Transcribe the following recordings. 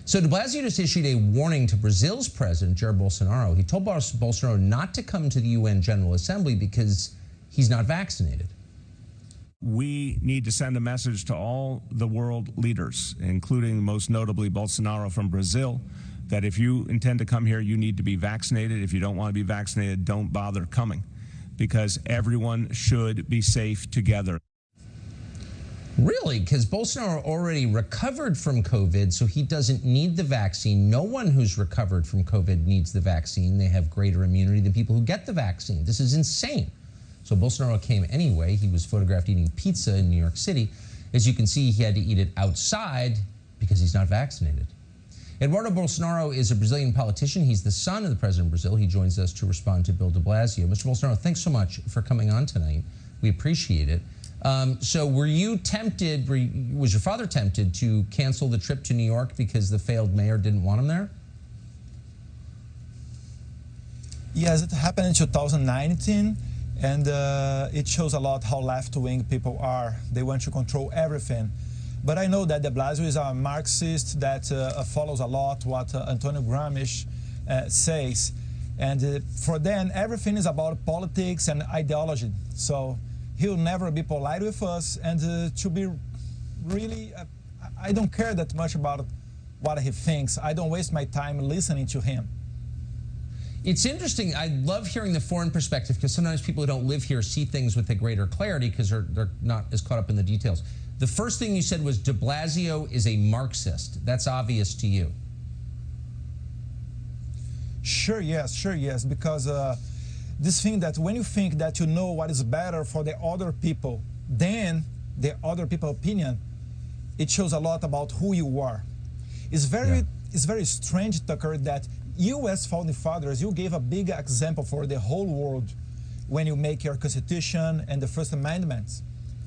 So de Blasio just issued a warning to Brazil's president, Jair Bolsonaro. He told Bolsonaro not to come to the UN General Assembly because he's not vaccinated. We need to send a message to all the world leaders, including most notably Bolsonaro from Brazil, that if you intend to come here, you need to be vaccinated. If you don't want to be vaccinated, don't bother coming, because everyone should be safe together. Really? Because Bolsonaro already recovered from COVID, so he doesn't need the vaccine. No one who's recovered from COVID needs the vaccine. They have greater immunity than people who get the vaccine. This is insane. So Bolsonaro came anyway. He was photographed eating pizza in New York City. As you can see, he had to eat it outside because he's not vaccinated. Eduardo Bolsonaro is a Brazilian politician. He's the son of the president of Brazil. He joins us to respond to Bill de Blasio. Mr. Bolsonaro, thanks so much for coming on tonight. We appreciate it. So were you tempted, was your father tempted to cancel the trip to New York because the failed mayor didn't want him there? Yes, it happened in 2019, and it shows a lot how left-wing people are. They want to control everything. But I know that de Blasio is a Marxist that follows a lot what Antonio Gramsci says. And for them, everything is about politics and ideology. So he'll never be polite with us, and to be really, I don't care that much about what he thinks. I don't waste my time listening to him. It's interesting. I love hearing the foreign perspective because sometimes people who don't live here see things with a greater clarity because they're not as caught up in the details. The first thing you said was de Blasio is a Marxist. That's obvious to you. Sure, yes, because this thing that when you think that you know what is better for the other people than the other people's opinion, it shows a lot about who you are. It's very strange, Tucker, that you as founding fathers, you gave a big example for the whole world when you make your Constitution and the First Amendment,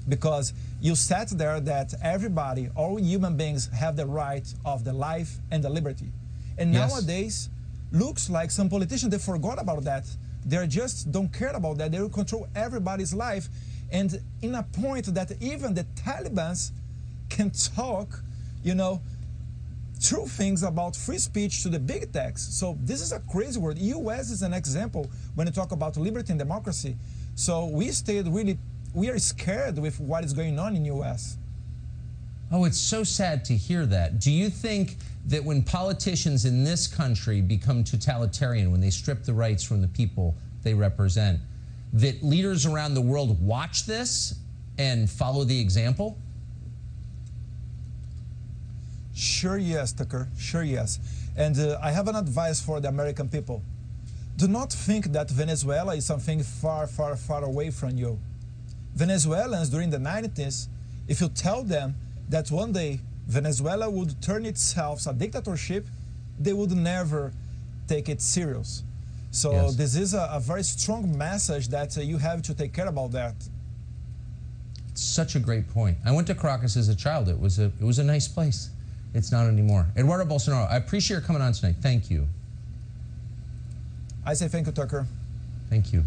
because you said there that everybody, all human beings, have the right of the life and the liberty. And nowadays, looks like some politicians, they forgot about that. They just don't care about that. They will control everybody's life. And in a point that even the Taliban can talk, you know, true things about free speech to the big techs. So this is a crazy word. US is an example when you talk about liberty and democracy. So we are scared with what is going on in US. Oh, it's so sad to hear that. Do you think that when politicians in this country become totalitarian, when they strip the rights from the people they represent, that leaders around the world watch this and follow the example? Sure, yes, Tucker. Sure, yes. And I have an advice for the American people. Do not think that Venezuela is something far, far, far away from you. Venezuelans during the 90s, if you tell them that one day Venezuela would turn itself a dictatorship, they would never take it serious. So this is a very strong message that you have to take care about that. Such a great point. I went to Caracas as a child. It was a nice place. It's not anymore. Eduardo Bolsonaro, I appreciate your coming on tonight. Thank you. I say thank you, Tucker. Thank you.